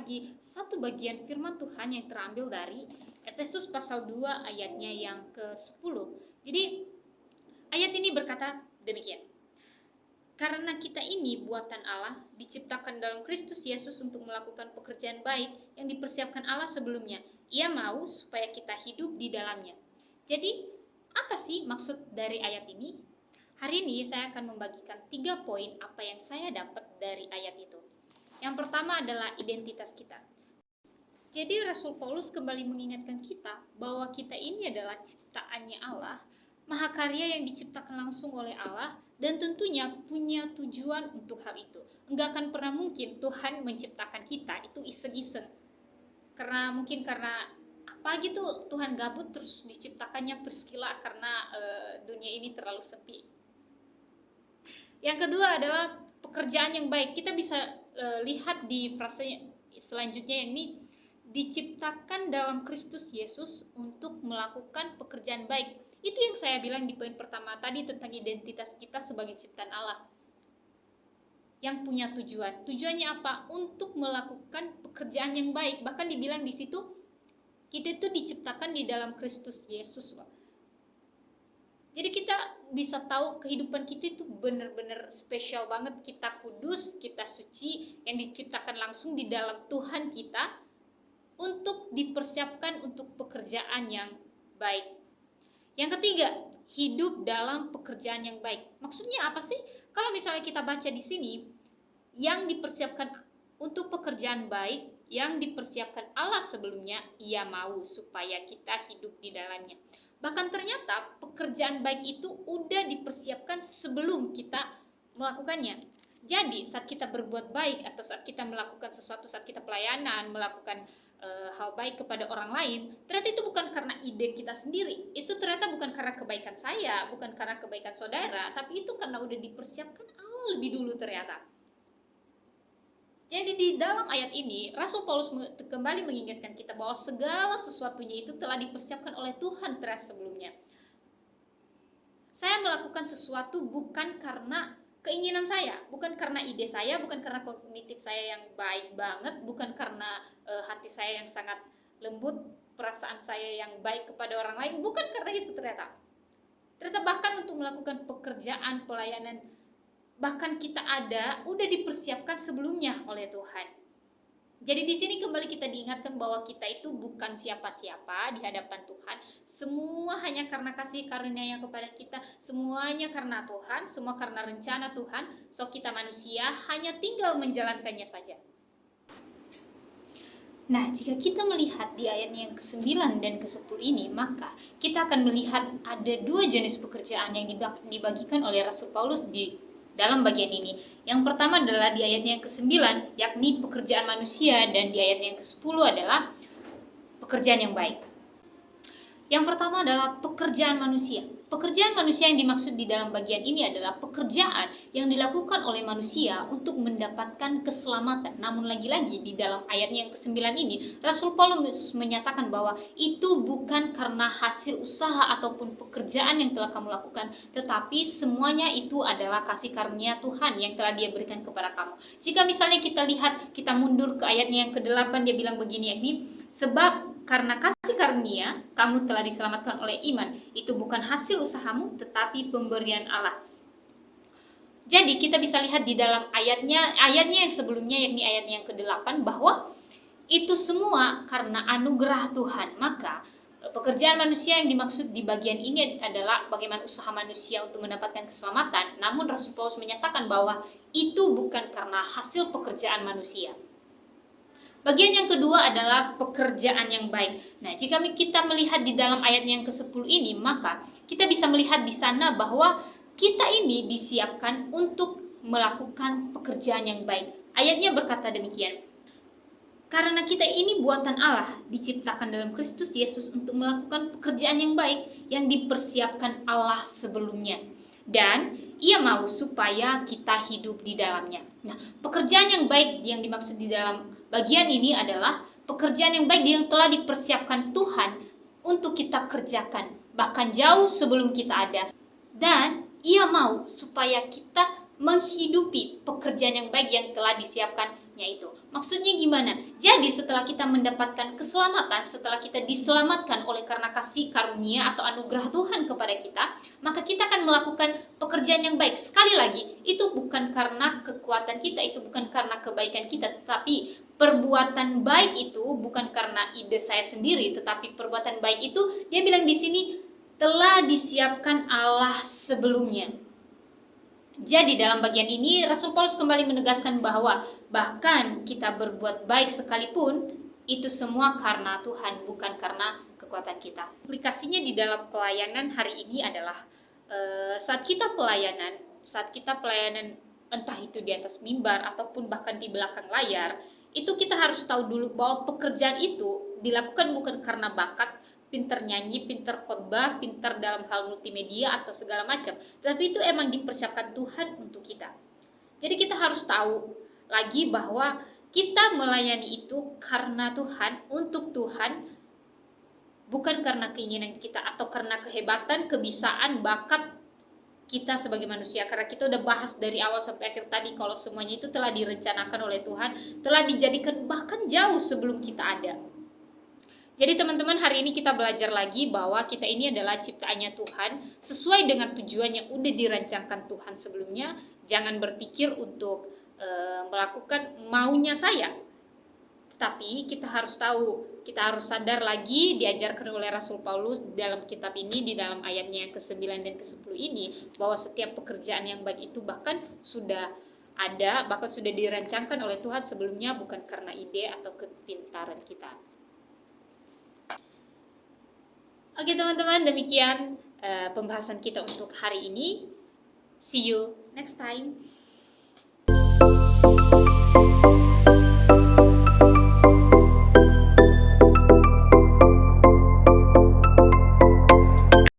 lagi satu bagian firman Tuhan yang terambil dari Efesus pasal 2 ayatnya yang ke-10. Jadi ayat ini berkata demikian. Karena kita ini buatan Allah, diciptakan dalam Kristus Yesus untuk melakukan pekerjaan baik yang dipersiapkan Allah sebelumnya. Ia mau supaya kita hidup di dalamnya. Jadi, apa sih maksud dari ayat ini? Hari ini saya akan membagikan 3 poin apa yang saya dapat dari ayat itu. Yang pertama adalah identitas kita. Jadi Rasul Paulus kembali mengingatkan kita bahwa kita ini adalah ciptaannya Allah, mahakarya yang diciptakan langsung oleh Allah, dan tentunya punya tujuan untuk hal itu. Enggak akan pernah mungkin Tuhan menciptakan kita itu iseng-iseng. Karena apa gitu, Tuhan gabut terus diciptakannya Priscilla karena dunia ini terlalu sepi. Yang kedua adalah pekerjaan yang baik. Kita bisa lihat di frase selanjutnya, ini diciptakan dalam Kristus Yesus untuk melakukan pekerjaan baik. Itu yang saya bilang di poin pertama tadi tentang identitas kita sebagai ciptaan Allah yang punya tujuan. Tujuannya apa? Untuk melakukan pekerjaan yang baik. Bahkan dibilang di situ kita itu diciptakan di dalam Kristus Yesus, loh. Jadi kita bisa tahu kehidupan kita itu benar-benar spesial banget. Kita kudus, kita suci, yang diciptakan langsung di dalam Tuhan kita untuk dipersiapkan untuk pekerjaan yang baik. Yang ketiga, hidup dalam pekerjaan yang baik. Maksudnya apa sih? Kalau misalnya kita baca di sini, yang dipersiapkan untuk pekerjaan baik, yang dipersiapkan Allah sebelumnya, Ia mau supaya kita hidup di dalamnya. Bahkan ternyata pekerjaan baik itu udah dipersiapkan sebelum kita melakukannya. Jadi saat kita berbuat baik atau saat kita melakukan sesuatu, saat kita pelayanan, melakukan hal baik kepada orang lain, ternyata itu bukan karena ide kita sendiri. Itu ternyata bukan karena kebaikan saya, bukan karena kebaikan saudara, tapi itu karena udah dipersiapkan Allah lebih dulu ternyata. Jadi di dalam ayat ini, Rasul Paulus kembali mengingatkan kita bahwa segala sesuatunya itu telah dipersiapkan oleh Tuhan ternyata sebelumnya. Saya melakukan sesuatu bukan karena keinginan saya, bukan karena ide saya, bukan karena kognitif saya yang baik banget, bukan karena hati saya yang sangat lembut, perasaan saya yang baik kepada orang lain, bukan karena itu ternyata. Ternyata bahkan untuk melakukan pekerjaan pelayanan, bahkan kita udah dipersiapkan sebelumnya oleh Tuhan. Jadi di sini kembali kita diingatkan bahwa kita itu bukan siapa-siapa di hadapan Tuhan. Semua hanya karena kasih karunia yang kepada kita. Semuanya karena Tuhan, semua karena rencana Tuhan. So kita manusia hanya tinggal menjalankannya saja. Nah, jika kita melihat di ayatnya yang ke-9 dan ke-10 ini, maka kita akan melihat ada 2 jenis pekerjaan yang dibagikan oleh Rasul Paulus di dalam bagian ini. Yang pertama adalah di ayatnya yang ke-9, yakni pekerjaan manusia, dan di ayatnya yang ke-10 adalah pekerjaan yang baik. Yang pertama adalah pekerjaan manusia. Pekerjaan manusia yang dimaksud di dalam bagian ini adalah pekerjaan yang dilakukan oleh manusia untuk mendapatkan keselamatan. Namun lagi-lagi di dalam ayatnya yang ke-9 ini, Rasul Paulus menyatakan bahwa itu bukan karena hasil usaha ataupun pekerjaan yang telah kamu lakukan, tetapi semuanya itu adalah kasih karunia Tuhan yang telah Dia berikan kepada kamu. Jika misalnya kita lihat, kita mundur ke ayatnya yang ke-8, dia bilang begini, yakni sebab karena kasih karunia kamu telah diselamatkan oleh iman. Itu bukan hasil usahamu, tetapi pemberian Allah. Jadi kita bisa lihat di dalam ayatnya yang sebelumnya, yakni ayatnya yang ke-8, bahwa itu semua karena anugerah Tuhan. Maka pekerjaan manusia yang dimaksud di bagian ini adalah bagaimana usaha manusia untuk mendapatkan keselamatan. Namun Rasul Paulus menyatakan bahwa itu bukan karena hasil pekerjaan manusia. Bagian yang kedua adalah pekerjaan yang baik. Nah, jika kita melihat di dalam ayat yang ke-10 ini, maka kita bisa melihat di sana bahwa kita ini disiapkan untuk melakukan pekerjaan yang baik. Ayatnya berkata demikian. Karena kita ini buatan Allah, diciptakan dalam Kristus Yesus untuk melakukan pekerjaan yang baik yang dipersiapkan Allah sebelumnya. Dan Ia mau supaya kita hidup di dalamnya. Nah, pekerjaan yang baik yang dimaksud di dalam bagian ini adalah pekerjaan yang baik yang telah dipersiapkan Tuhan untuk kita kerjakan, bahkan jauh sebelum kita ada. Dan Ia mau supaya kita menghidupi pekerjaan yang baik yang telah disiapkan kasihnya itu. Maksudnya gimana? Jadi setelah kita mendapatkan keselamatan, setelah kita diselamatkan oleh karena kasih karunia atau anugerah Tuhan kepada kita, maka kita akan melakukan pekerjaan yang baik. Sekali lagi, itu bukan karena kekuatan kita, itu bukan karena kebaikan kita, tetapi perbuatan baik itu bukan karena ide saya sendiri, tetapi perbuatan baik itu dia bilang di sini telah disiapkan Allah sebelumnya. Jadi dalam bagian ini Rasul Paulus kembali menegaskan bahwa bahkan kita berbuat baik sekalipun itu semua karena Tuhan, bukan karena kekuatan kita. Aplikasinya di dalam pelayanan hari ini adalah saat kita pelayanan entah itu di atas mimbar ataupun bahkan di belakang layar, itu kita harus tahu dulu bahwa pekerjaan itu dilakukan bukan karena bakat, pinter nyanyi, pinter khotbah, pinter dalam hal multimedia atau segala macam. Tapi itu emang dipersiapkan Tuhan untuk kita. Jadi kita harus tahu lagi bahwa kita melayani itu karena Tuhan, untuk Tuhan, bukan karena keinginan kita atau karena kehebatan, kebisaan, bakat kita sebagai manusia. Karena kita udah bahas dari awal sampai akhir tadi kalau semuanya itu telah direncanakan oleh Tuhan, telah dijadikan bahkan jauh sebelum kita ada. Jadi teman-teman, hari ini kita belajar lagi bahwa kita ini adalah ciptaannya Tuhan, sesuai dengan tujuan yang udah dirancangkan Tuhan sebelumnya. Jangan berpikir untuk melakukan maunya saya. Tetapi kita harus tahu, kita harus sadar lagi, diajarkan oleh Rasul Paulus dalam kitab ini, di dalam ayatnya yang ke-9 dan ke-10 ini, bahwa setiap pekerjaan yang baik itu bahkan sudah ada, bahkan sudah dirancangkan oleh Tuhan sebelumnya, bukan karena ide atau kepintaran kita. Oke teman-teman, demikian pembahasan kita untuk hari ini. See you next time.